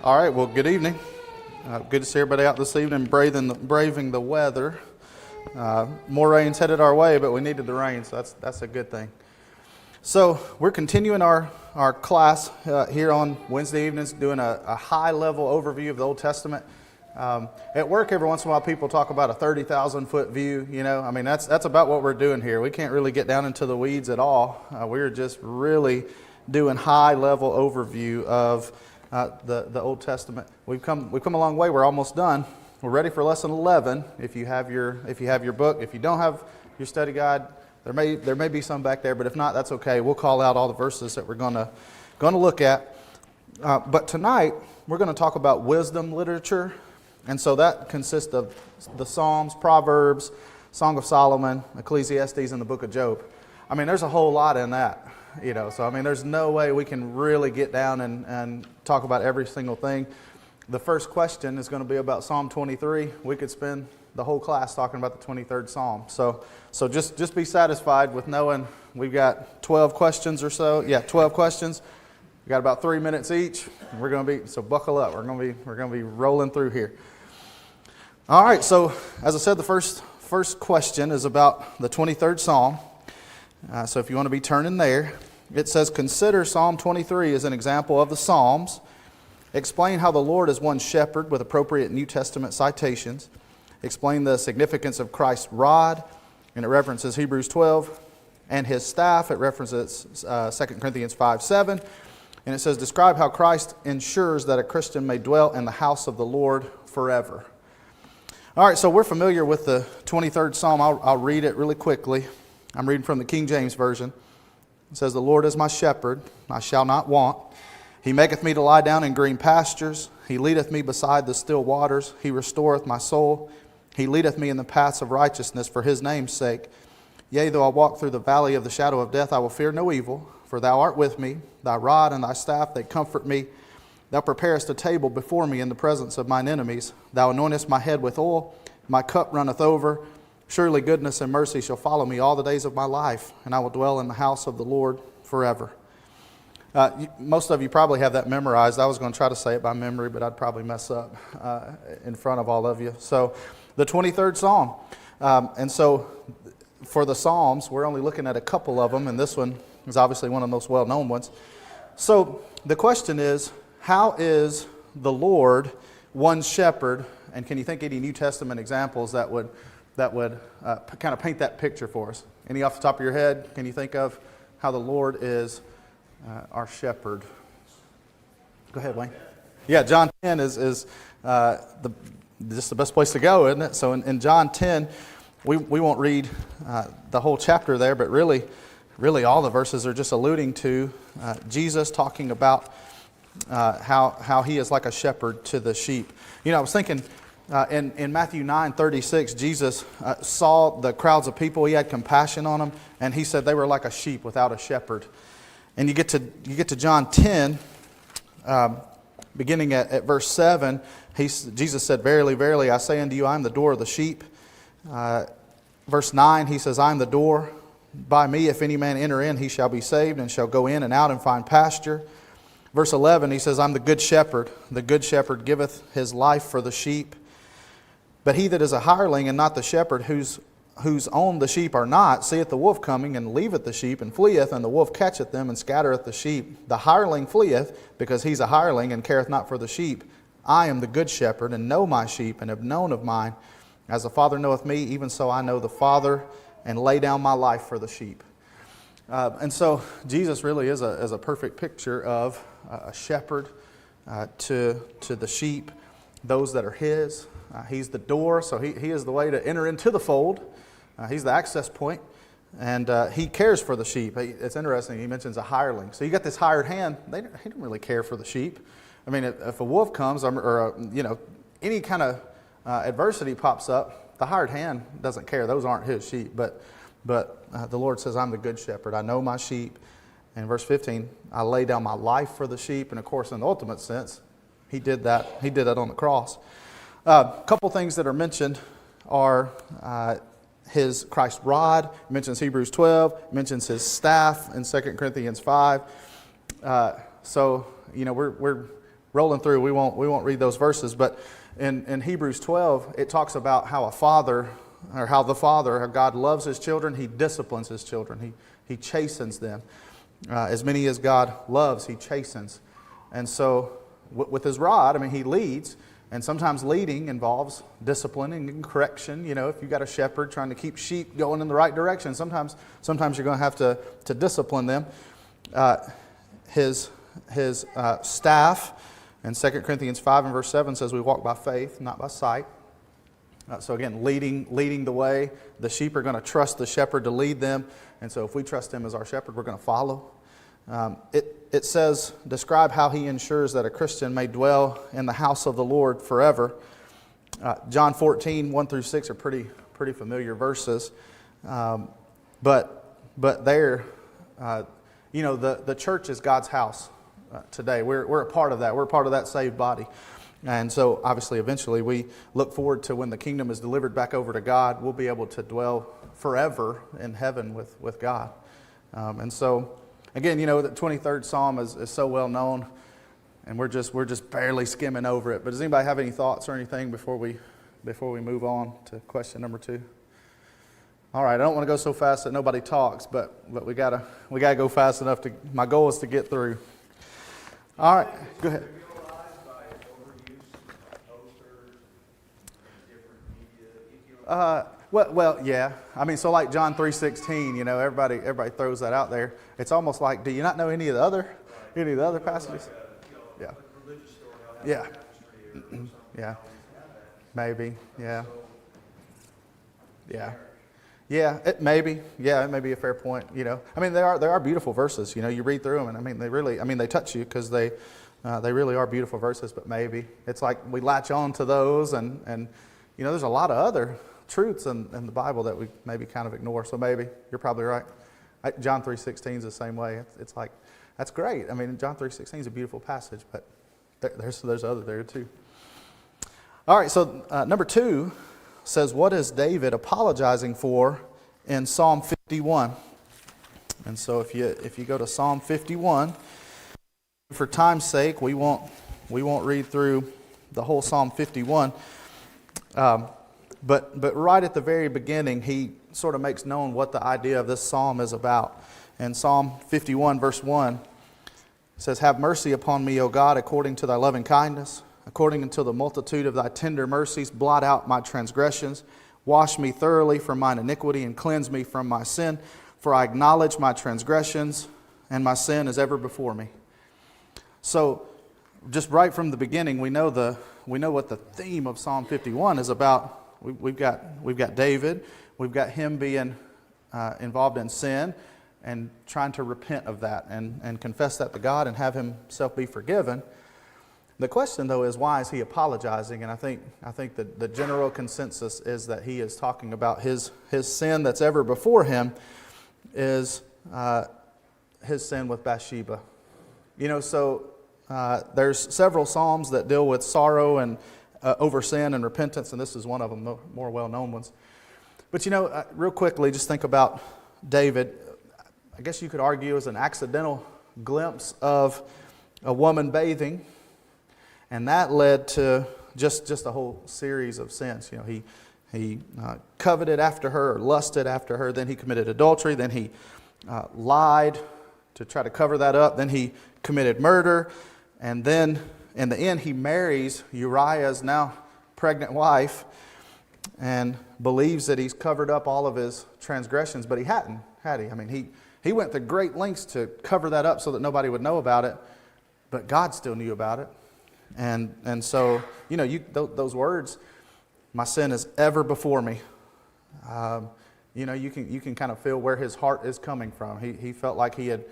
All right, well, good evening. Good to see everybody out this evening braving the weather. More rain's headed our way, but we needed the rain, so that's a good thing. So we're continuing our class here on Wednesday evenings, doing a high-level overview of the Old Testament. At work, every once in a while, people talk about a 30,000-foot view. You know, I mean, that's about what we're doing here. We can't really get down into the weeds at all. We're just really doing high-level overview of the Old Testament. We've come a long way. We're almost done. We're ready for lesson 11. If you have your book, if you don't have your study guide, there may be some back there, but if not, that's okay. We'll call out all the verses that we're going to look at. But tonight we're going to talk about wisdom literature, and so that consists of the Psalms, Proverbs, Song of Solomon, Ecclesiastes, and the Book of Job. I mean, there's a whole lot in that. You know, so I mean, there's no way we can really get down and talk about every single thing. The first question is going to be about Psalm 23. We could spend the whole class talking about the 23rd Psalm. So just be satisfied with knowing we've got 12 questions or so. Yeah, 12 questions. We got about 3 minutes each. We're going to be, so buckle up. We're going to be rolling through here. All right. So as I said, the first question is about the 23rd Psalm. So if you want to be turning there, it says, consider Psalm 23 as an example of the Psalms. Explain how the Lord is one shepherd with appropriate New Testament citations. Explain the significance of Christ's rod, and it references Hebrews 12, and his staff, it references 2 Corinthians 5:7. And it says, describe how Christ ensures that a Christian may dwell in the house of the Lord forever. All right, so we're familiar with the 23rd Psalm. I'll read it really quickly. I'm reading from the King James Version. It says, the Lord is my shepherd, I shall not want. He maketh me to lie down in green pastures. He leadeth me beside the still waters. He restoreth my soul. He leadeth me in the paths of righteousness for his name's sake. Yea, though I walk through the valley of the shadow of death, I will fear no evil, for thou art with me. Thy rod and thy staff, they comfort me. Thou preparest a table before me in the presence of mine enemies. Thou anointest my head with oil. My cup runneth over. Surely goodness and mercy shall follow me all the days of my life, and I will dwell in the house of the Lord forever. Most of you probably have that memorized. I was going to try to say it by memory, but I'd probably mess up in front of all of you. So the 23rd Psalm. And so for the Psalms, we're only looking at a couple of them, and this one is obviously one of the most well-known ones. So the question is, how is the Lord one shepherd? And can you think any New Testament examples that would kind of paint that picture for us? Any off the top of your head? Can you think of how the Lord is our shepherd? Go ahead, Wayne. Yeah, John 10 is just the best place to go, isn't it? So in John 10, we won't read the whole chapter there, but really all the verses are just alluding to Jesus talking about how he is like a shepherd to the sheep. You know, I was thinking, in Matthew 9:36, Jesus saw the crowds of people. He had compassion on them, and he said they were like a sheep without a shepherd. And you get to John 10, beginning at verse 7. Jesus said, "Verily, verily, I say unto you, I am the door of the sheep." Verse 9, he says, "I am the door. By me, if any man enter in, he shall be saved, and shall go in and out and find pasture." Verse 11, he says, "I'm the good shepherd. The good shepherd giveth his life for the sheep. But he that is a hireling and not the shepherd, whose own the sheep are not, seeth the wolf coming, and leaveth the sheep, and fleeth, and the wolf catcheth them, and scattereth the sheep. The hireling fleeth, because he's a hireling, and careth not for the sheep. I am the good shepherd, and know my sheep, and have known of mine. As the Father knoweth me, even so I know the Father, and lay down my life for the sheep." And so Jesus really is a perfect picture of a shepherd to the sheep, those that are his. He's the door, so he is the way to enter into the fold. He's the access point, and he cares for the sheep. It's interesting, he mentions a hireling. So you got this hired hand, he don't really care for the sheep. I mean, if a wolf comes or any kind of adversity pops up, the hired hand doesn't care. Those aren't his sheep. But the Lord says, "I'm the good shepherd. I know my sheep." And verse 15, "I lay down my life for the sheep." And of course, in the ultimate sense, he did that. He did that on the cross. A couple things that are mentioned are his Christ's rod. It mentions Hebrews 12. It mentions his staff in 2 Corinthians 5. So we're rolling through. We won't read those verses, but in Hebrews 12, it talks about how how God loves His children. He disciplines His children. He chastens them. As many as God loves, He chastens. And so with His rod, He leads. And sometimes leading involves disciplining and correction. If you've got a shepherd trying to keep sheep going in the right direction, sometimes you're going to have to discipline them. His staff in 2 Corinthians 5 and verse 7 says we walk by faith, not by sight. So again, leading the way. The sheep are going to trust the shepherd to lead them. And so if we trust Him as our shepherd, we're going to follow. It says, describe how He ensures that a Christian may dwell in the house of the Lord forever. John 14, 1 through 6 are pretty familiar verses. But there, the church is God's house today. We're a part of that. We're a part of that saved body. And so obviously eventually we look forward to when the kingdom is delivered back over to God, we'll be able to dwell forever in heaven with God. And so again, the 23rd Psalm is so well known, and we're just barely skimming over it. But does anybody have any thoughts or anything before we move on to question number 2? All right, I don't want to go so fast that nobody talks, but we gotta go fast enough to. My goal is to get through. All right, go ahead. Well, yeah. So like John 3:16, everybody throws that out there. It's almost like, do you not know any of the other passages? Yeah. Yeah. Yeah. Maybe. Yeah. Yeah. Yeah. It may be a fair point. There are beautiful verses. You read through them, and they touch you because they really are beautiful verses. But maybe it's like we latch on to those, and there's a lot of other truths in the Bible that we maybe kind of ignore. So maybe you're probably right. John 3:16 is the same way. It's like, that's great. John 3:16 is a beautiful passage, but there's other there too. All right, so number 2 says, what is David apologizing for in Psalm 51? And so if you go to Psalm 51, for time's sake, we won't read through the whole Psalm 51. But right at the very beginning, he sort of makes known what the idea of this psalm is about. In Psalm 51, verse 1, it says, have mercy upon me, O God, according to thy loving kindness. According unto the multitude of thy tender mercies, blot out my transgressions. Wash me thoroughly from mine iniquity and cleanse me from my sin. For I acknowledge my transgressions, and my sin is ever before me. So, just right from the beginning, we know what the theme of Psalm 51 is about. We've got David. We've got him being involved in sin and trying to repent of that and confess that to God and have himself be forgiven. The question, though, is why is he apologizing? And I think that the general consensus is that he is talking about his sin that's ever before him is his sin with Bathsheba. So there's several psalms that deal with sorrow and over sin and repentance, and this is one of them, the more well-known ones. But real quickly, just think about David. I guess you could argue as an accidental glimpse of a woman bathing, and that led to just a whole series of sins. He coveted after her or lusted after her. Then he committed adultery. Then he lied to try to cover that up. Then he committed murder. And then in the end, he marries Uriah's now pregnant wife and believes that he's covered up all of his transgressions, but he hadn't, had he? He went to great lengths to cover that up so that nobody would know about it, but God still knew about it. And so, those words, my sin is ever before me. You can kind of feel where his heart is coming from. He felt like he had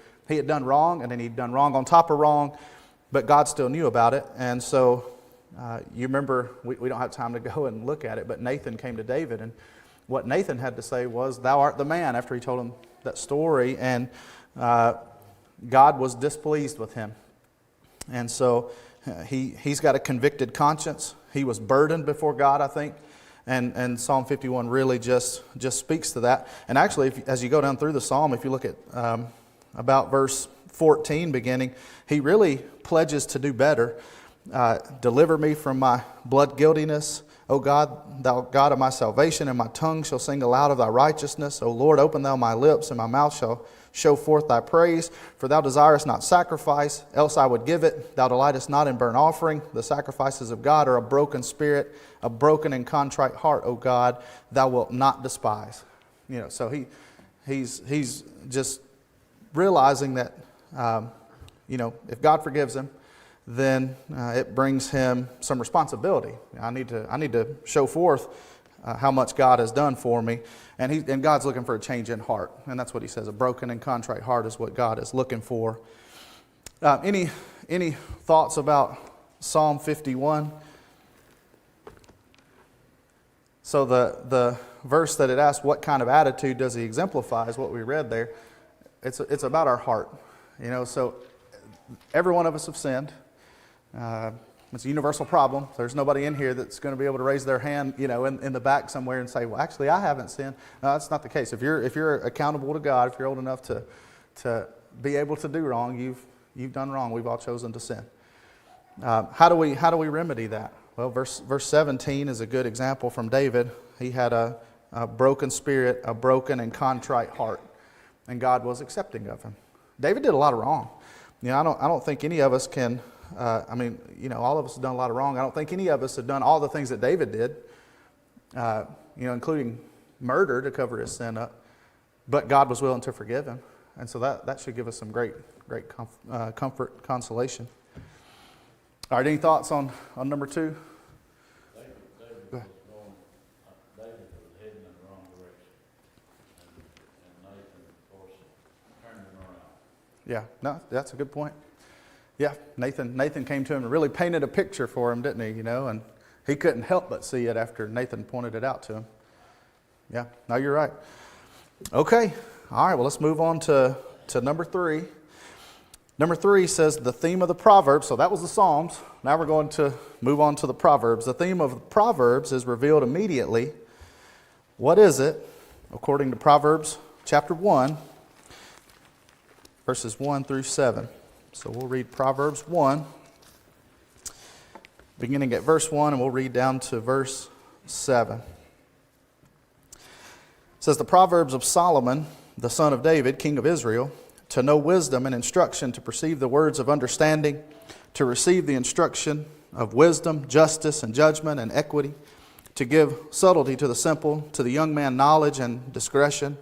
done wrong, and then he'd done wrong on top of wrong, but God still knew about it. And so, you remember, we don't have time to go and look at it, but Nathan came to David, and what Nathan had to say was, "Thou art the man," after he told him that story, and God was displeased with him. And so he's got a convicted conscience. He was burdened before God, I think. And Psalm 51 really just speaks to that. And actually, as you go down through the Psalm, if you look at about verse 14 beginning, he really pledges to do better. Deliver me from my blood guiltiness. O God, thou God of my salvation, and my tongue shall sing aloud of thy righteousness. O Lord, open thou my lips, and my mouth shall show forth thy praise. For thou desirest not sacrifice, else I would give it. Thou delightest not in burnt offering. The sacrifices of God are a broken spirit, a broken and contrite heart, O God, thou wilt not despise. So he's just realizing that, if God forgives him, then it brings him some responsibility. I need to show forth how much God has done for me, and God's looking for a change in heart, and that's what he says. A broken and contrite heart is what God is looking for. Any thoughts about Psalm 51? So the verse that it asks, what kind of attitude does he exemplify, is what we read there. It's about our heart. So every one of us have sinned. It's a universal problem. There's nobody in here that's going to be able to raise their hand, in the back somewhere and say, well, actually, I haven't sinned. No, that's not the case. If you're accountable to God, if you're old enough to be able to do wrong, you've done wrong. We've all chosen to sin. How do we remedy that? Well, verse 17 is a good example from David. He had a broken spirit, a broken and contrite heart, and God was accepting of him. David did a lot of wrong. I don't think any of us can. All of us have done a lot of wrong. I don't think any of us have done all the things that David did, including murder to cover his sin up. But God was willing to forgive him, and so that should give us some great comfort, consolation. All right, any thoughts on number 2? David was heading in the wrong direction, and Nathan, of course, turned him around. Yeah, no, that's a good point. Yeah, Nathan came to him and really painted a picture for him, didn't he? And he couldn't help but see it after Nathan pointed it out to him. Yeah, no, you're right. Okay, all right, well, let's move on to number 3. Number 3 says the theme of the Proverbs. So that was the Psalms. Now we're going to move on to the Proverbs. The theme of the Proverbs is revealed immediately. What is it? According to Proverbs chapter 1, verses 1 through 7. So we'll read Proverbs 1, beginning at verse 1, and we'll read down to verse 7. It says, the Proverbs of Solomon, the son of David, king of Israel, to know wisdom and instruction, to perceive the words of understanding, to receive the instruction of wisdom, justice, and judgment, and equity, to give subtlety to the simple, to the young man knowledge and discretion.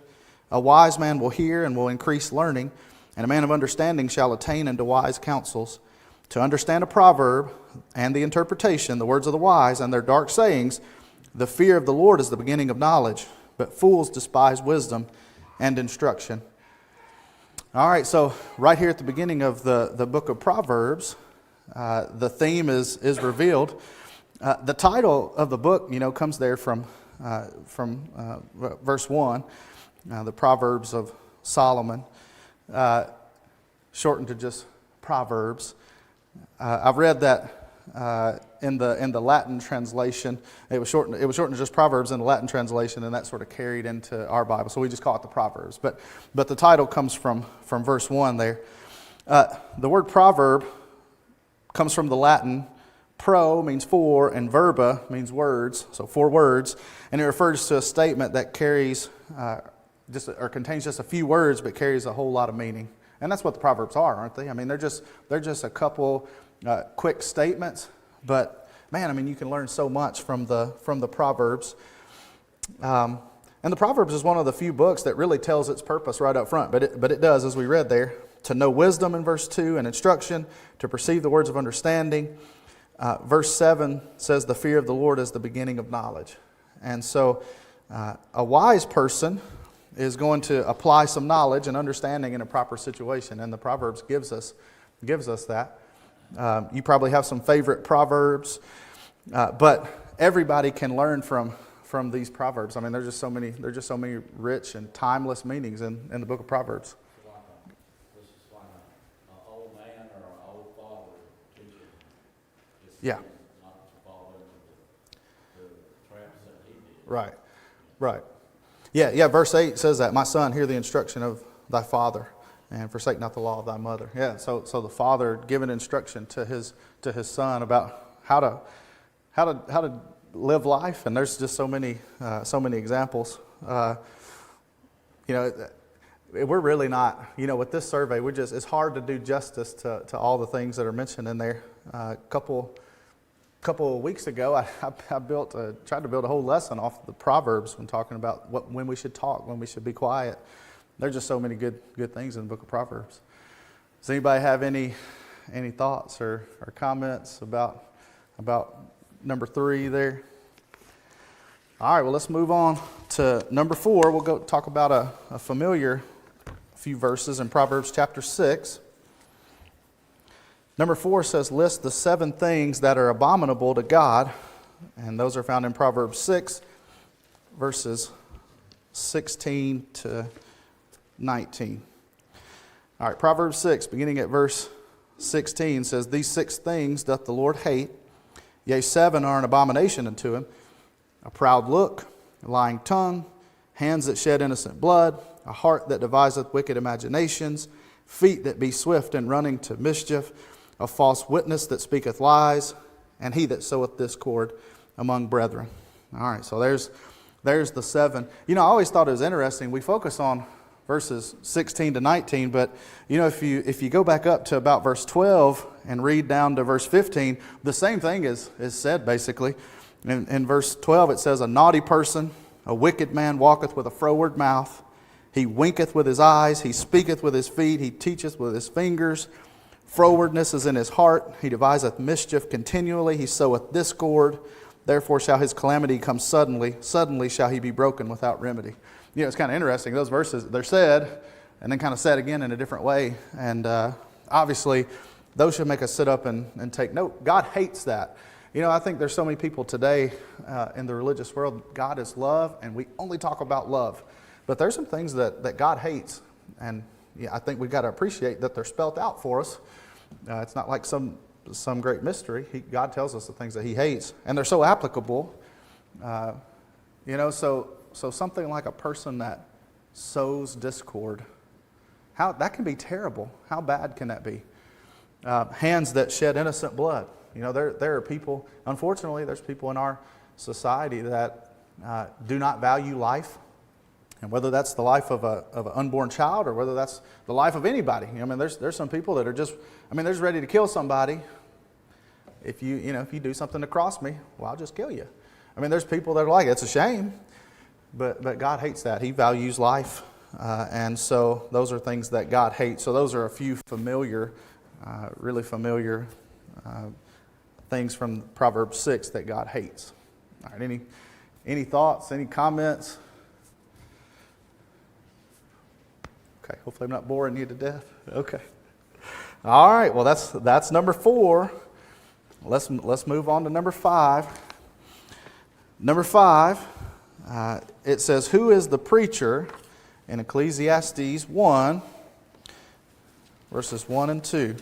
A wise man will hear and will increase learning, and a man of understanding shall attain unto wise counsels. To understand a proverb and the interpretation, the words of the wise and their dark sayings, the fear of the Lord is the beginning of knowledge, but fools despise wisdom and instruction. All right, so right here at the beginning of the book of Proverbs, the theme is revealed. The title of the book, comes there from verse 1, the Proverbs of Solomon, shortened to just Proverbs. I've read that in the Latin translation, it was shortened to just Proverbs in the Latin translation, and that sort of carried into our Bible. So we just call it the Proverbs. But the title comes from verse 1 there. The word proverb comes from the Latin. Pro means for, and verba means words, so 4 words, and it refers to a statement that carries contains just a few words, but carries a whole lot of meaning. And that's what the Proverbs are, aren't they? I mean, they're just a couple quick statements, but man, you can learn so much from the Proverbs. And the Proverbs is one of the few books that really tells its purpose right up front, but it does, as we read there, to know wisdom in verse 2 and instruction, to perceive the words of understanding. Verse 7 says the fear of the Lord is the beginning of knowledge. And so a wise person is going to apply some knowledge and understanding in a proper situation, and the Proverbs gives us that. You probably have some favorite Proverbs, but everybody can learn from these Proverbs. I mean, there's just so many rich and timeless meanings in the book of Proverbs. This is like an old man or an old father teaching his Yeah. sons not to fall into the traps that he did. Right. Yeah. Verse 8 says that, my son, hear the instruction of thy father, and forsake not the law of thy mother. Yeah, so the father giving instruction to his son about how to live life, and there's just so many examples. We're really not, with this survey, it's hard to do justice to all the things that are mentioned in there. A couple of weeks ago, I tried to build a whole lesson off the Proverbs when talking about when we should talk, when we should be quiet. There's just so many good things in the book of Proverbs. Does anybody have any thoughts or comments about number 3 there? All right, well, let's move on to number 4. We'll go talk about a familiar few verses in Proverbs chapter 6. Number 4 says, list the 7 things that are abominable to God, and those are found in Proverbs 6, verses 16 to 19. All right, Proverbs 6, beginning at verse 16, says, these 6 things doth the Lord hate, yea, 7 are an abomination unto him: a proud look, a lying tongue, hands that shed innocent blood, a heart that deviseth wicked imaginations, feet that be swift in running to mischief, a false witness that speaketh lies, and he that soweth discord among brethren. All right, so there's the 7. I always thought it was interesting. We focus on verses 16 to 19, but if you go back up to about verse 12 and read down to verse 15, the same thing is said basically. In verse 12 it says, a naughty person, a wicked man walketh with a froward mouth. He winketh with his eyes, he speaketh with his feet, he teacheth with his fingers. Frowardness is in his heart, he deviseth mischief continually, he soweth discord. Therefore shall his calamity come suddenly, suddenly shall he be broken without remedy. It's kind of interesting. Those verses, they're said, and then kind of said again in a different way. And obviously, those should make us sit up and take note. God hates that. I think there's so many people today in the religious world, God is love, and we only talk about love. But there's some things that God hates, and I think we've got to appreciate that they're spelt out for us. It's not like some great mystery. God tells us the things that he hates, and they're so applicable. So something like a person that sows discord, that can be terrible. How bad can that be? Hands that shed innocent blood. There are people, unfortunately, there's people in our society that do not value life. And whether that's the life of an unborn child or whether that's the life of anybody. There's some people that are just ready to kill somebody. If you do something to cross me, well, I'll just kill you. There's people that are like, it's a shame. But God hates that. He values life. And so those are things that God hates. So those are a few really familiar things from Proverbs 6 that God hates. All right, any thoughts, any comments? Okay, hopefully I'm not boring you to death. Okay. All right, well that's number 4. Let's move on to number 5. Number 5, it says, who is the preacher in Ecclesiastes 1, verses 1 and 2.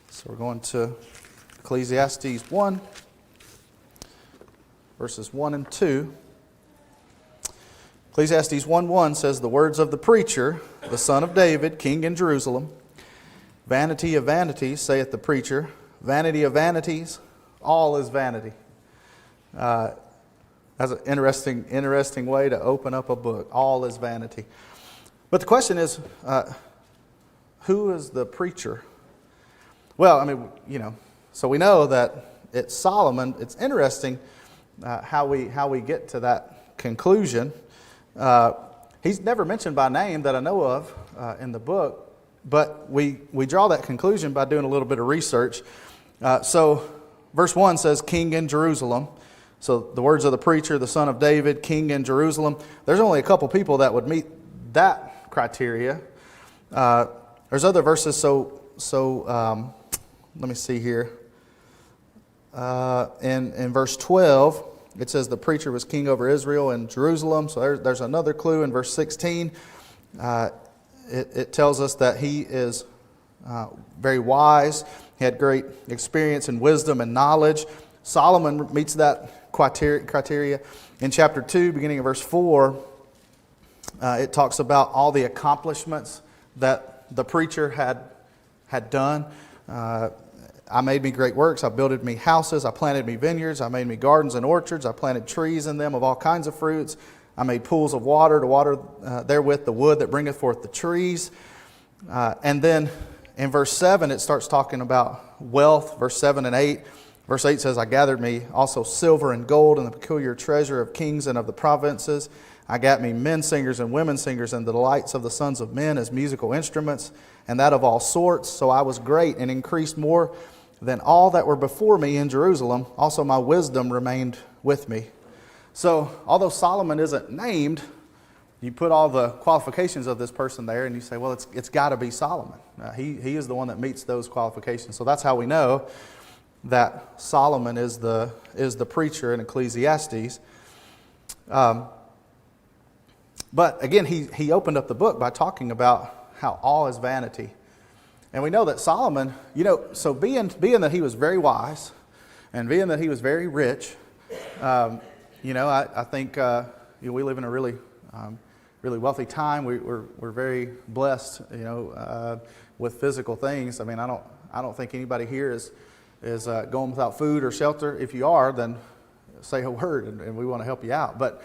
So we're going to Ecclesiastes 1, verses 1 and 2. Ecclesiastes 1:1 says, the words of the preacher, the son of David, king in Jerusalem. Vanity of vanities, saith the preacher. Vanity of vanities, all is vanity. That's an interesting way to open up a book. All is vanity. But the question is, who is the preacher? Well, so we know that it's Solomon. It's interesting how we get to that conclusion. He's never mentioned by name that I know of in the book, but we draw that conclusion by doing a little bit of research. So verse 1 says, king in Jerusalem. So the words of the preacher, the son of David, king in Jerusalem. There's only a couple people that would meet that criteria. There's other verses, so let me see here. In verse 12, it says the preacher was king over Israel in Jerusalem. So there's another clue. In verse 16, it tells us that he is very wise. He had great experience and wisdom and knowledge. Solomon meets that criteria. In chapter 2, beginning of verse 4, It talks about all the accomplishments that the preacher had done. I made me great works. I builded me houses. I planted me vineyards. I made me gardens and orchards. I planted trees in them of all kinds of fruits. I made pools of water to water therewith the wood that bringeth forth the trees. And then in verse 7, it starts talking about wealth. Verse 7 and 8. Verse 8 says, I gathered me also silver and gold and the peculiar treasure of kings and of the provinces. I got me men singers and women singers and the delights of the sons of men as musical instruments, and that of all sorts. So I was great and increased more than all that were before me in Jerusalem. Also my wisdom remained with me. So although Solomon isn't named, you put all the qualifications of this person there and you say, well, it's got to be Solomon. He is the one that meets those qualifications. So that's how we know that Solomon is the preacher in Ecclesiastes. But again, he opened up the book by talking about how all is vanity. And we know that Solomon, so being that he was very wise and being that he was very rich, I think we live in a really wealthy time. We're very blessed, with physical things. I mean, I don't think anybody here is going without food or shelter. If you are, then say a word, and we want to help you out. But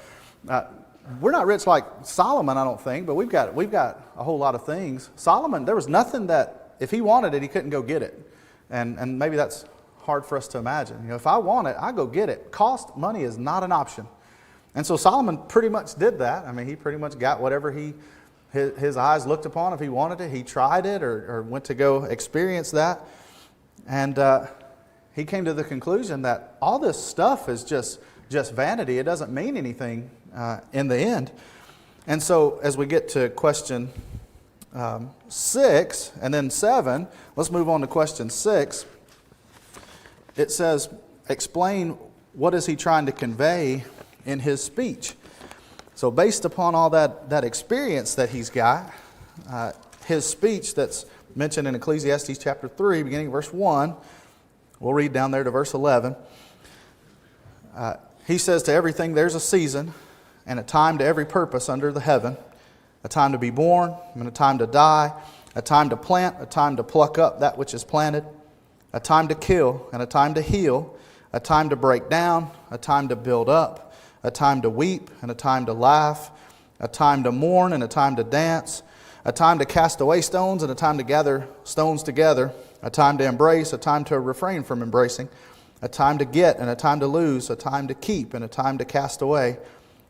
we're not rich like Solomon, I don't think. But we've got a whole lot of things. Solomon, there was nothing that if he wanted it, he couldn't go get it, and maybe that's hard for us to imagine. If I want it, I go get it. Cost money is not an option. And so Solomon pretty much did that. I mean, he pretty much got whatever his eyes looked upon. If he wanted it, he tried it or went to go experience that. And he came to the conclusion that all this stuff is just vanity. It doesn't mean anything in the end. And so as we get to question 6 and then 7, let's move on to question 6. It says, explain what is he trying to convey in his speech. So based upon all that experience that he's got, his speech that's mentioned in Ecclesiastes chapter 3, beginning verse 1, we'll read down there to verse 11. He says, to everything there's a season and a time to every purpose under the heaven, a time to be born and a time to die, a time to plant, a time to pluck up that which is planted, a time to kill and a time to heal, a time to break down, a time to build up, a time to weep and a time to laugh, a time to mourn and a time to dance, a time to cast away stones and a time to gather stones together, a time to embrace, a time to refrain from embracing, a time to get and a time to lose, a time to keep and a time to cast away,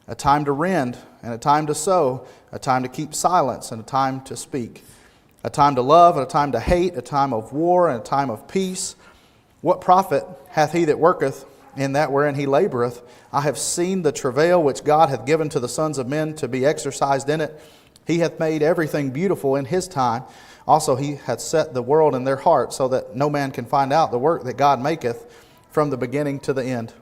a time to rend and a time to sow, a time to keep silence and a time to speak, a time to love and a time to hate, a time of war and a time of peace. What profit hath he that worketh in that wherein he laboureth? I have seen the travail which God hath given to the sons of men to be exercised in it. He hath made everything beautiful in his time. Also he hath set the world in their heart, so that no man can find out the work that God maketh from the beginning to the end.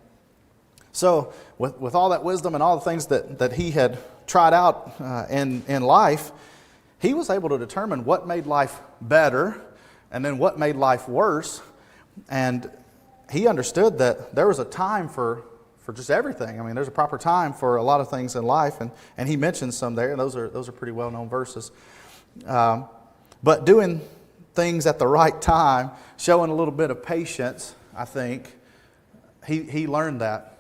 So with all that wisdom and all the things that he had tried out in life, he was able to determine what made life better and then what made life worse. And he understood that there was a time for just everything. I mean, there's a proper time for a lot of things in life, and he mentions some there. Those are pretty well-known verses. But doing things at the right time, showing a little bit of patience, I think, he learned that.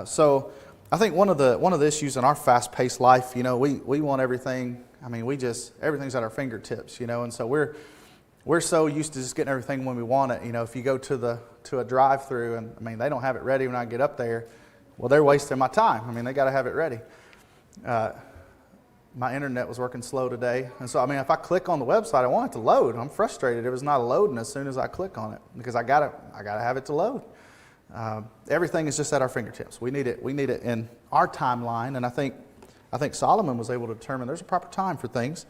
So I think one of the issues in our fast-paced life, we want everything. I mean, everything's at our fingertips, and so we're so used to just getting everything when we want it. If you go to a drive-through and they don't have it ready when I get up there, well, they're wasting my time. They got to have it ready. My internet was working slow today, and so if I click on the website, I want it to load. I'm frustrated it was not loading as soon as I click on it because I got to have it to load. Everything is just at our fingertips. We need it in our timeline, and I think Solomon was able to determine there's a proper time for things.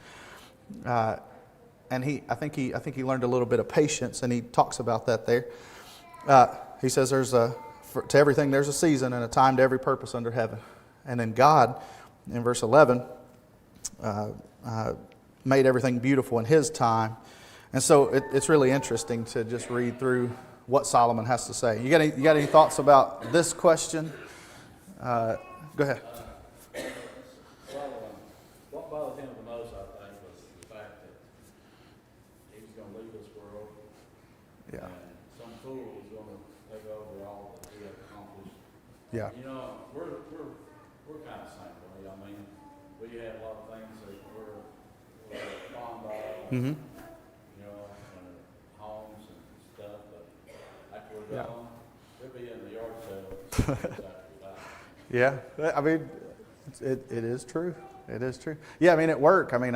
And I think he learned a little bit of patience, and he talks about that there. He says to everything there's a season and a time to every purpose under heaven. And then God, in verse 11, made everything beautiful in his time. And so it's really interesting to just read through what Solomon has to say. You got any thoughts about this question? Go ahead. Solomon school is gonna take over all that we have accomplished. Yeah. You know, we're kind of the same way. I mean, we have a lot of things that we're fond of. Mm-hmm. You know, homes and stuff, but after we're Yeah. gone, we'll be in the yard sale after we die. Yeah, I mean, it is true. It is true. Yeah, I mean, at work, I mean,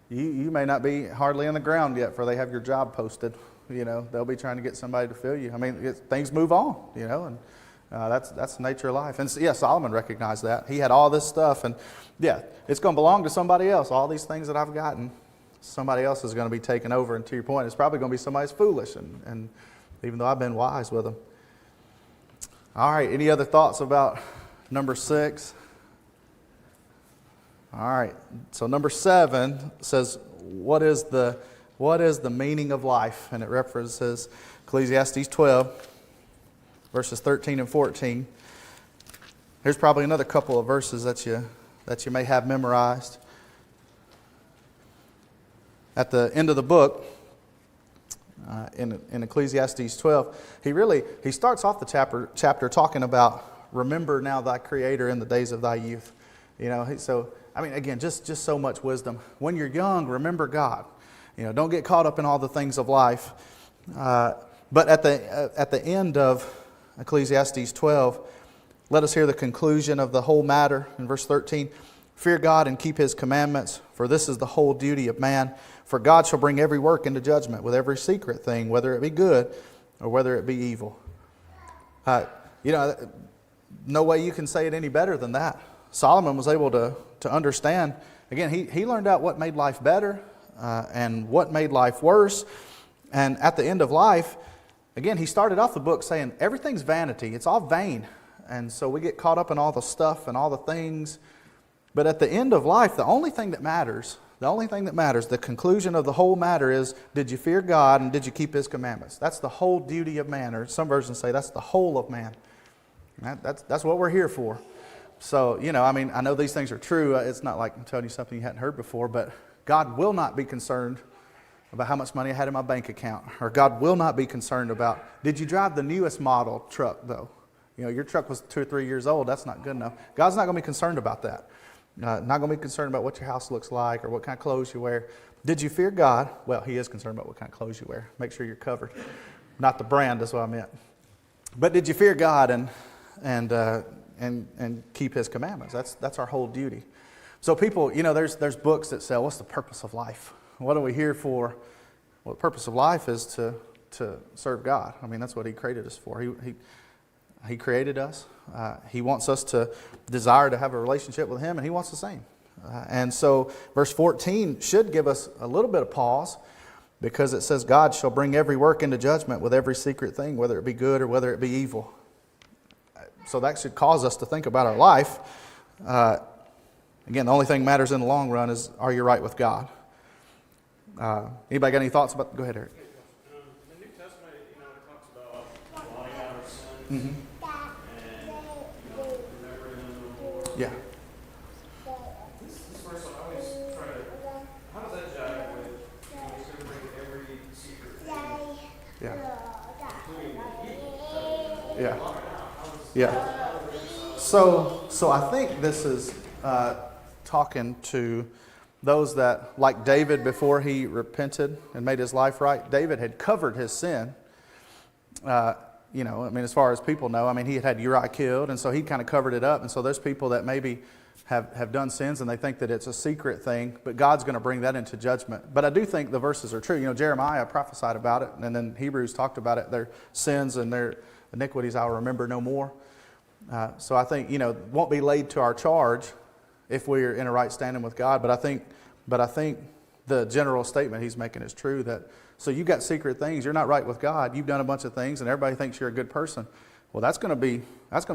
you may not be hardly on the ground yet for they have your job posted. You know, they'll be trying to get somebody to fill you. I mean, things move on, you know, and that's the nature of life. And yeah, Solomon recognized that. He had all this stuff, and yeah, it's going to belong to somebody else. All these things that I've gotten, somebody else is going to be taken over. And to your point, it's probably going to be somebody's foolish, and even though I've been wise with them. All right, any other thoughts about number 6? All right, so number 7 says, what is the meaning of life? And it references Ecclesiastes 12, verses 13 and 14. Here's probably another couple of verses that you may have memorized. At the end of the book, in Ecclesiastes 12, he starts off the chapter talking about, remember now thy Creator in the days of thy youth. You know, so I mean, again, just so much wisdom. When you're young, remember God. You know, don't get caught up in all the things of life. But at the end of Ecclesiastes 12, let us hear the conclusion of the whole matter in verse 13. Fear God and keep His commandments, for this is the whole duty of man. For God shall bring every work into judgment with every secret thing, whether it be good or whether it be evil. You know, no way you can say it any better than that. Solomon was able to understand. Again, he learned out what made life better and what made life worse. And at the end of life, again, he started off the book saying everything's vanity. It's all vain. And so we get caught up in all the stuff and all the things. But at the end of life, the only thing that matters, the conclusion of the whole matter is, did you fear God and did you keep His commandments? That's the whole duty of man. Or some versions say that's the whole of man. That's what we're here for. So, you know, I mean, I know these things are true. It's not like I'm telling you something you hadn't heard before, but God will not be concerned about how much money I had in my bank account. Or God will not be concerned about, did you drive the newest model truck, though? You know, your truck was 2 or 3 years old. That's not good enough. God's not going to be concerned about that. Not going to be concerned about what your house looks like or what kind of clothes you wear. Did you fear God? Well, He is concerned about what kind of clothes you wear. Make sure you're covered. Not the brand, that's what I meant. But did you fear God and keep His commandments? That's our whole duty. So people, you know, there's books that say, what's the purpose of life? What are we here for? Well, the purpose of life is to serve God. I mean, that's what He created us for. He created us. He wants us to desire to have a relationship with Him, and He wants the same. And so verse 14 should give us a little bit of pause, because it says, God shall bring every work into judgment with every secret thing, whether it be good or whether it be evil. So that should cause us to think about our life. Again, the only thing that matters in the long run is, are you right with God? Anybody got any thoughts about? Go ahead, Eric. The New Testament, you know, it talks about blotting out our sins Mm-hmm. and, you know, remembering them no more. Yeah. This verse, I always try to, how does that jive with, you know, He's going to bring every secret thing, Yeah. including evil, Yeah. blot it out? How does Yeah. So I think this is talking to those that, like David before he repented and made his life right, David had covered his sin. You know, I mean, as far as people know, I mean, he had Uriah killed, and so he kind of covered it up. And so there's people that maybe have done sins and they think that it's a secret thing, but God's going to bring that into judgment. But I do think the verses are true. You know, Jeremiah prophesied about it, and then Hebrews talked about it. Their sins and their iniquities I'll remember no more. So I think, you know, it won't be laid to our charge if we're in a right standing with God. But I think the general statement he's making is true, that so you got secret things, you're not right with God, you've done a bunch of things, and everybody thinks you're a good person. Well, that's going to be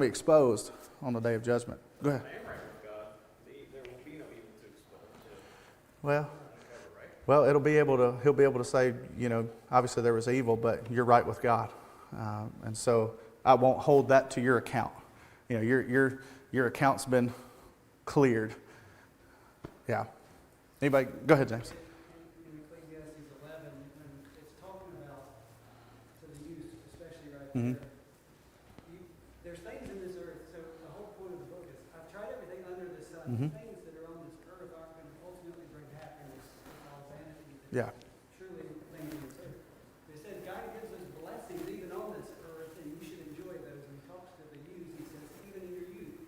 exposed on the day of judgment. Go ahead. I am right with God. There will be no evil to expose. Well, he'll be able to say, you know, obviously there was evil, but you're right with God, and so I won't hold that to your account. You know, your account's been cleared. Yeah. Anybody? Go ahead, James. In Ecclesiastes 11, and it's talking about to the youth, especially Mhm. There's things in this earth, so the whole point of the book is, I've tried everything under the sun. Mhm. The things that are on this earth aren't going to ultimately bring happiness. It's all vanity. Yeah. Truly, things in this earth. They said God gives us blessings even on this earth, and you should enjoy those. And he talks to the youth. He says, even in your youth,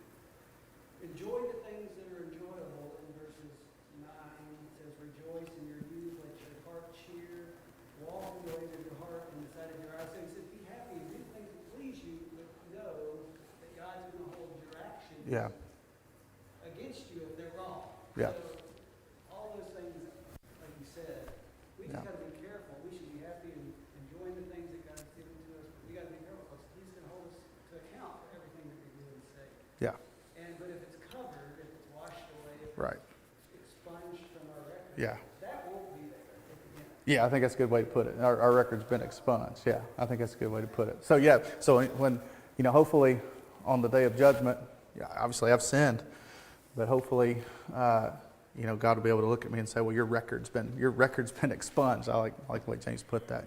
enjoy the things that are enjoyable. In verses 9, it says, rejoice in your youth, let your heart cheer, walk in the ways of your heart and the sight of your eyes. So he says, be happy and do things that please you, but know that God's going to hold your actions Yeah. against you if they're wrong. Yeah. So all those things, like you said, we just Yeah. got to be careful. We should be happy and enjoying the things that God's given to us, but we got to be careful because He's going to hold us to account for everything that we do and say. Yeah. But if it's covered, if it's washed away, if Right. it's expunged from our record, Yeah. that won't be there at the end. Yeah, I think that's a good way to put it. Our record's been expunged. Yeah, I think that's a good way to put it. So yeah, so when, hopefully on the day of judgment, yeah, obviously I've sinned, but hopefully, God will be able to look at me and say, well, your record's been expunged. I like the way James put that,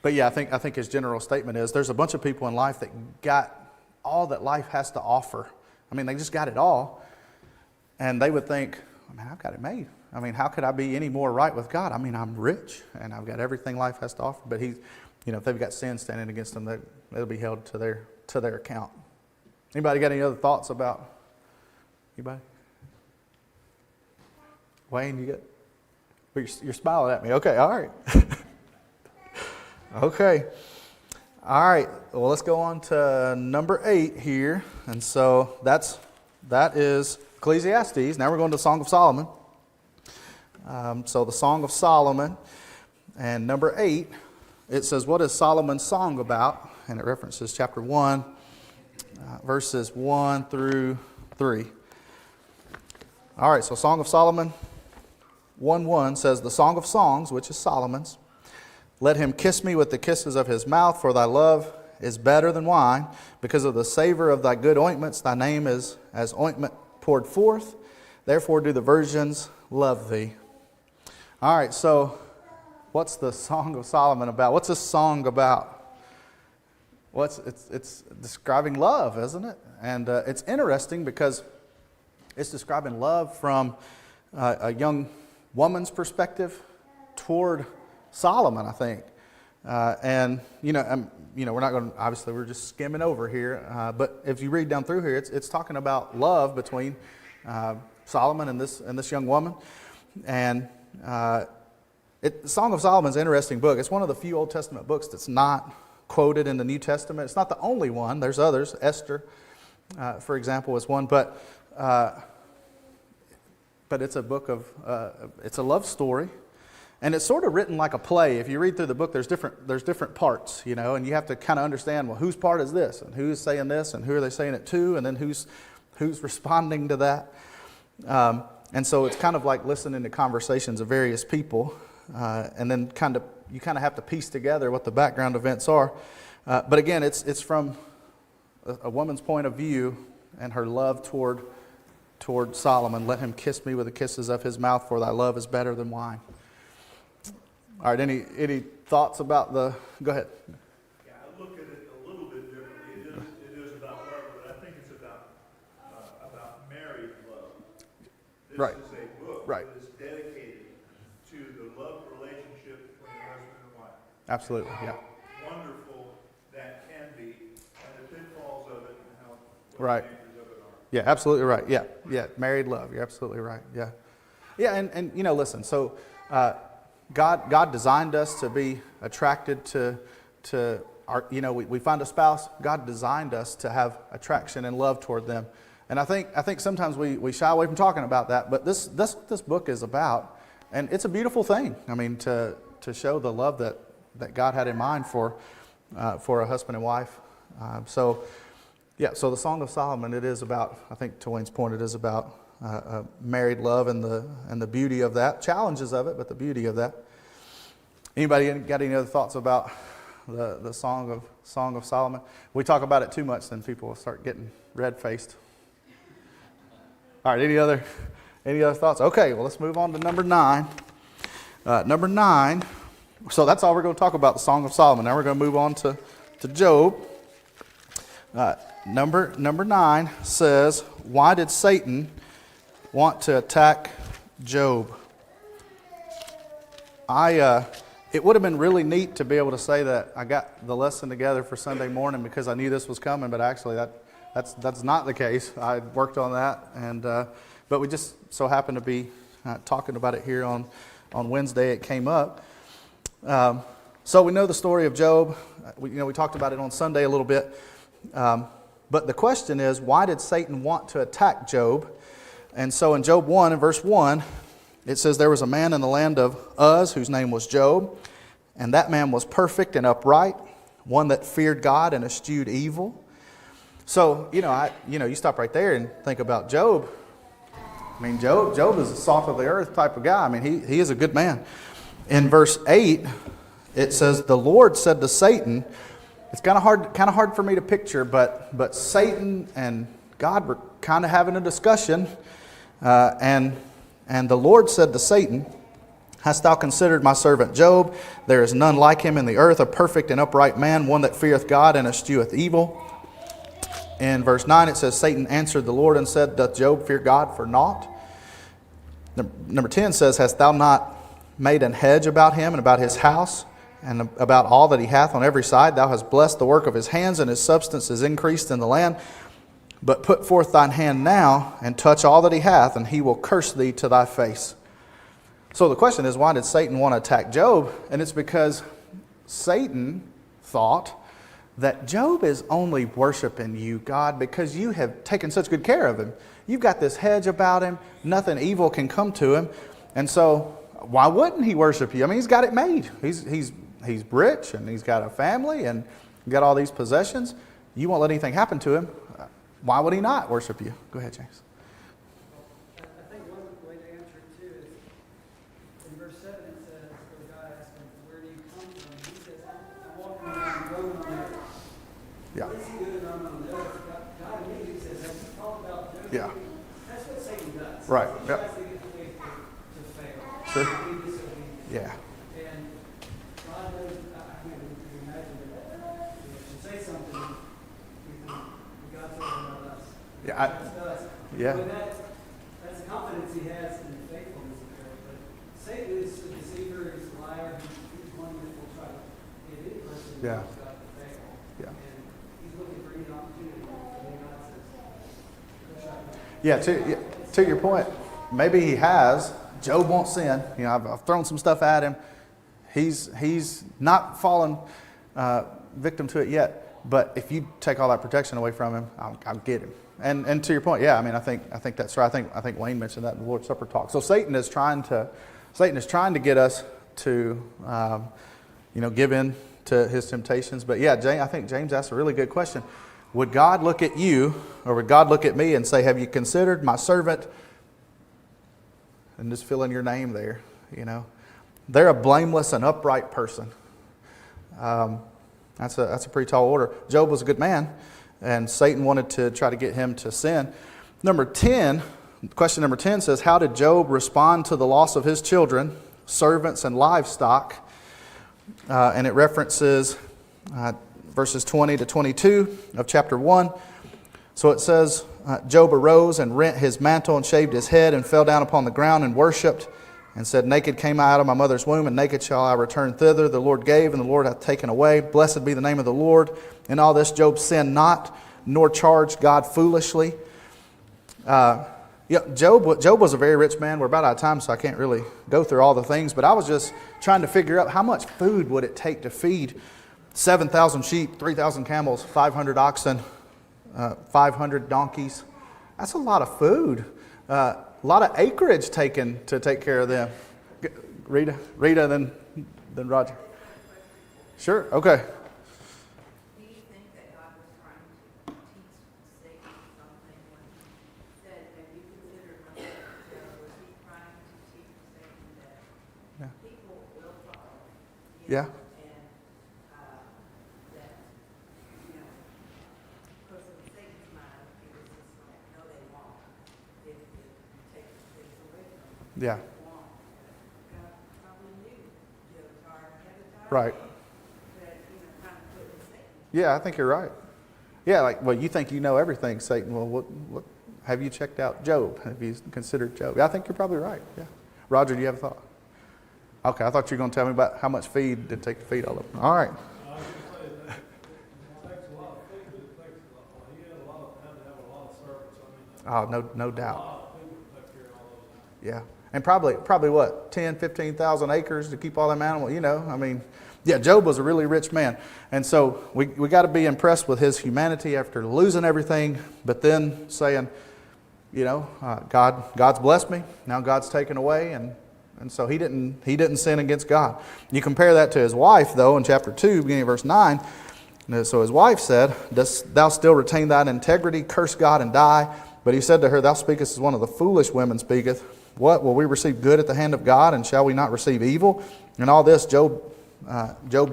But yeah, I think his general statement is there's a bunch of people in life that got all that life has to offer. I mean, they just got it all. And they would think, I've got it made. How could I be any more right with God? I'm rich and I've got everything life has to offer. But if they've got sin standing against them, they'll be held to their account. Anybody got any other thoughts about? Anybody? Wayne, you got? You're smiling at me. Okay, all right. Okay. All right. Well, let's go on to number 8 here. And so that is Ecclesiastes. Now we're going to the Song of Solomon. So the Song of Solomon, and number 8, it says, what is Solomon's song about? And it references chapter 1, verses 1 through 3. All right, so Song of Solomon 1:1 says, the Song of Songs, which is Solomon's, let him kiss me with the kisses of his mouth, for thy love is better than wine. Because of the savor of thy good ointments, thy name is as ointment poured forth. Therefore do the virgins love thee. All right, so what's the Song of Solomon about? What's this song about? It's describing love, isn't it? And it's interesting because it's describing love from a young woman's perspective toward Solomon, I think. We're not going to, obviously we're just skimming over here, but if you read down through here, it's talking about love between Solomon and this young woman. And Song of Solomon is an interesting book. It's one of the few Old Testament books that's not quoted in the New Testament. It's not the only one. There's others. Esther, for example, is one. But it's a book of, it's a love story. And it's sort of written like a play. If you read through the book, there's different parts, and you have to kind of understand, well, whose part is this, and who's saying this, and who are they saying it to, and then who's responding to that. And so it's kind of like listening to conversations of various people, and then you kind of have to piece together what the background events are. But again, it's from a woman's point of view and her love toward Solomon. Let him kiss me with the kisses of his mouth, for thy love is better than wine. All right, any thoughts about the? Go ahead. Yeah, I look at it a little bit differently. It is about love, but I think it's about married love. This Right. is a book Right. that is dedicated to the love relationship between husband and wife. Absolutely, yeah. How wonderful that can be, and the pitfalls of it, and how what Right. the dangers of it are. Yeah, absolutely right. Yeah, married love. You're absolutely right. Yeah, and listen. So, God designed us to be attracted to our. We find a spouse. God designed us to have attraction and love toward them. And I think sometimes we shy away from talking about that. But this book is about, and it's a beautiful thing. To show the love that God had in mind for a husband and wife. So the Song of Solomon, it is about, I think to Wayne's point, it is about married love and the beauty of that, challenges of it, but the beauty of that. Anybody got any other thoughts about the Song of Solomon? We talk about it too much, then people will start getting red-faced. All right, any other thoughts? Okay, well, let's move on to number 9. Number 9 So that's all we're going to talk about, the Song of Solomon. Now we're going to move on to Job. Number 9 says, why did Satan want to attack Job? It would have been really neat to be able to say that I got the lesson together for Sunday morning because I knew this was coming, but actually that's not the case. I worked on that, and but we just so happened to be talking about it here on Wednesday. It came up. So we know the story of Job. We talked about it on Sunday a little bit. But the question is, why did Satan want to attack Job? And so in Job 1 and verse 1, it says, there was a man in the land of Uz whose name was Job, and that man was perfect and upright, one that feared God and eschewed evil. So, you stop right there and think about Job. I mean, Job is a salt of the earth type of guy. I mean, he is a good man. In verse 8, it says, the Lord said to Satan, it's kind of hard for me to picture, but Satan and God were kind of having a discussion, and the Lord said to Satan, hast thou considered my servant Job? There is none like him in the earth, a perfect and upright man, one that feareth God and escheweth evil. In verse 9 it says, Satan answered the Lord and said, doth Job fear God for naught? Number 10 says, hast thou not made an hedge about him and about his house, and about all that he hath on every side? Thou hast blessed the work of his hands, and his substance is increased in the land. But put forth thine hand now, and touch all that he hath, and he will curse thee to thy face. So the question is, why did Satan want to attack Job? And it's because Satan thought that Job is only worshiping you, God, because you have taken such good care of him. You've got this hedge about him. Nothing evil can come to him. And so why wouldn't he worship you? I mean, he's got it made. He's rich, and he's got a family, and got all these possessions. You won't let anything happen to him. Why would he not worship you? Go ahead, James. I think one way to answer it too is in verse 7 it says, the guy asked him, where do you come from? He says, I'm walking around roaming on the earth. Yeah. What is he doing on the earth? God immediately says, have you thought about Job? Yeah. That's what Satan does. Right. He Yep. tries to get the faith to fail. Sure. To be disobedient. Yeah. And God knows, I can't even imagine that if you say something, God says about us. Yeah, That's us. yeah. But that's the confidence he has in the faithfulness of God. But Satan is a deceiver, he's a liar, he's one that will try to get any person who Yeah. loves God to fail. Yeah. And he's looking for any opportunity. And God says, go try to. Yeah, to your point, maybe he has. Job won't sin. I've thrown some stuff at him. He's not fallen victim to it yet. But if you take all that protection away from him, I'll get him. And to your point, yeah, I mean, I think that's right. I think Wayne mentioned that in the Lord's Supper talk. So Satan is trying to get us to give in to his temptations. But yeah, I think James asked a really good question. Would God look at you, or would God look at me and say, have you considered my servant? And just fill in your name there. They're a blameless and upright person. That's a pretty tall order. Job was a good man, and Satan wanted to try to get him to sin. Question number 10 says, how did Job respond to the loss of his children, servants, and livestock? And it references verses 20 to 22 of chapter 1. So it says, Job arose and rent his mantle and shaved his head and fell down upon the ground and worshipped and said, naked came I out of my mother's womb, and naked shall I return thither. The Lord gave, and the Lord hath taken away. Blessed be the name of the Lord. In all this Job sinned not, nor charged God foolishly. Job was a very rich man. We're about out of time, so I can't really go through all the things. But I was just trying to figure out how much food would it take to feed 7,000 sheep, 3,000 camels, 500 oxen, 500 donkeys. That's a lot of food. A lot of acreage taken to take care of them. Rita, then Roger. Sure, okay. Do you think that God was trying to teach Satan something when he said, have you considered my servant Job? Was he trying to teach Satan that Yeah. people will fall? Yeah. And that, of course, in Satan's mind, it was just like, no, they won't. If you take things away from them. Yeah. They won't. God probably knew Job's heart. He had a Right. that, kind of put in Satan. Yeah, I think you're right. Yeah, like, well, you think you know everything, Satan. Well, what have you checked out Job? Have you considered Job? I think you're probably right. Yeah. Roger, do you have a thought? Okay, I thought you were going to tell me about how much feed did it take to feed all of them. All right. I was gonna say that it takes a lot of food, but it takes a lot, he had to have a lot of servants, I mean, Oh, no a doubt. lot of people to take care of all those. Yeah. And probably what, 10, 15,000 acres to keep all them animals, I mean, yeah, Job was a really rich man. And so we got to be impressed with his humanity after losing everything, but then saying, God's blessed me. Now God's taken away. And so he didn't sin against God. You compare that to his wife, though, in chapter 2, beginning of verse 9. So his wife said, "Dost thou still retain thine integrity? Curse God and die." But he said to her, "Thou speakest as one of the foolish women speaketh. What? Will we receive good at the hand of God, and shall we not receive evil?" And all this Job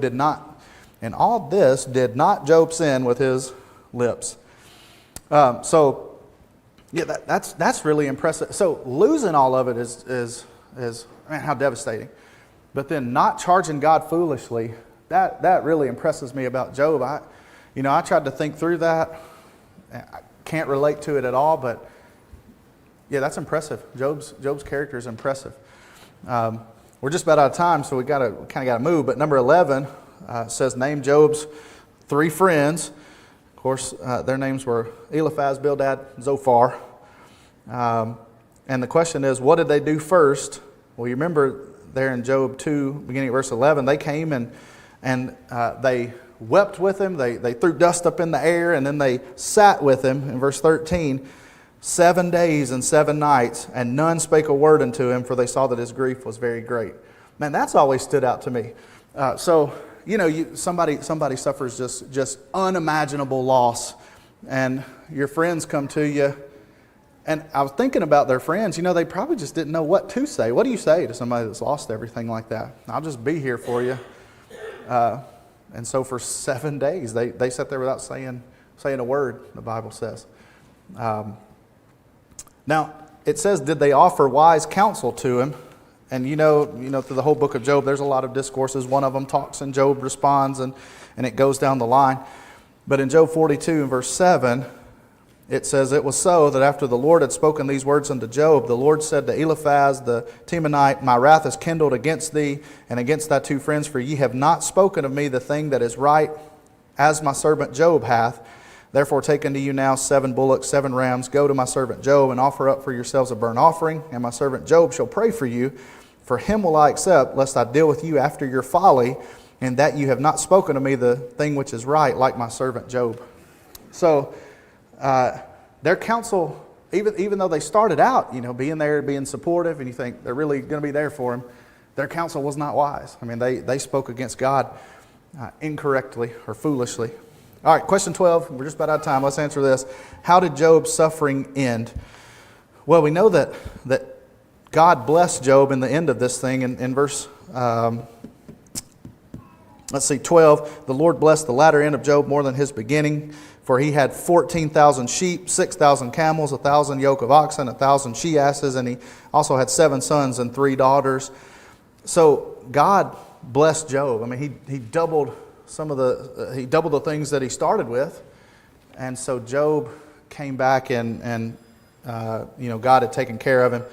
did not. And all this did not Job sin with his lips. So that's really impressive. So losing all of it is man, how devastating. But then not charging God foolishly, that really impresses me about Job. I tried to think through that. I can't relate to it at all, but yeah, that's impressive. Job's character is impressive. We're just about out of time, so we kind of got to move. But number 11 says, name Job's 3 friends. Of course, their names were Eliphaz, Bildad, Zophar. And the question is, what did they do first? Well, you remember there in Job 2, beginning at verse 11, they came and they wept with him. They threw dust up in the air, and then they sat with him. In verse 13, 7 days and 7 nights, and none spake a word unto him, for they saw that his grief was very great. Man, that's always stood out to me. Somebody suffers just unimaginable loss, and your friends come to you. And I was thinking about their friends. They probably just didn't know what to say. What do you say to somebody that's lost everything like that? I'll just be here for you. And so for 7 days, they sat there without saying a word, the Bible says. Now, it says, did they offer wise counsel to him? And through the whole book of Job, there's a lot of discourses. One of them talks and Job responds, and it goes down the line. But in Job 42 and verse 7, it says, it was so that after the Lord had spoken these words unto Job, the Lord said to Eliphaz the Temanite, my wrath is kindled against thee and against thy 2 friends, for ye have not spoken of me the thing that is right, as my servant Job hath. Therefore take unto you now 7 bullocks, 7 rams. Go to my servant Job and offer up for yourselves a burnt offering, and my servant Job shall pray for you. For him will I accept, lest I deal with you after your folly, and that you have not spoken to me the thing which is right, like my servant Job. So their counsel, even though they started out, being there, being supportive, and you think they're really going to be there for him, their counsel was not wise. I mean, they spoke against God incorrectly or foolishly. All right, question 12. We're just about out of time. Let's answer this. How did Job's suffering end? Well, we know that God blessed Job in the end of this thing. In verse 12, the Lord blessed the latter end of Job more than his beginning, for he had 14,000 sheep, 6,000 camels, 1,000 yoke of oxen, 1,000 she-asses, and he also had 7 sons and 3 daughters. So God blessed Job. I mean, he doubled the things that he started with, and so Job came back and God had taken care of him.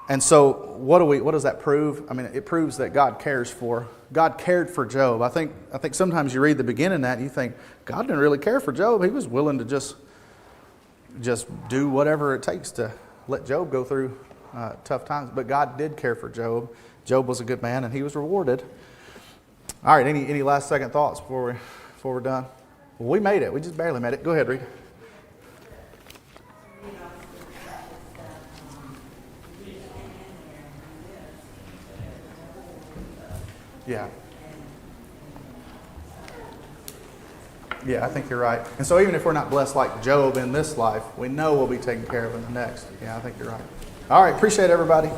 And so what does that prove? I mean, it proves that God cared for Job. I think sometimes you read the beginning of that and you think God didn't really care for Job. He was willing to just do whatever it takes to let Job go through tough times. But God did care for Job. Job was a good man, and he was rewarded. All right, any last second thoughts before we're done? Well, we made it. We just barely made it. Go ahead, Reed. Yeah. Yeah, I think you're right. And so even if we're not blessed like Job in this life, we know we'll be taken care of in the next. Yeah, I think you're right. All right, appreciate everybody.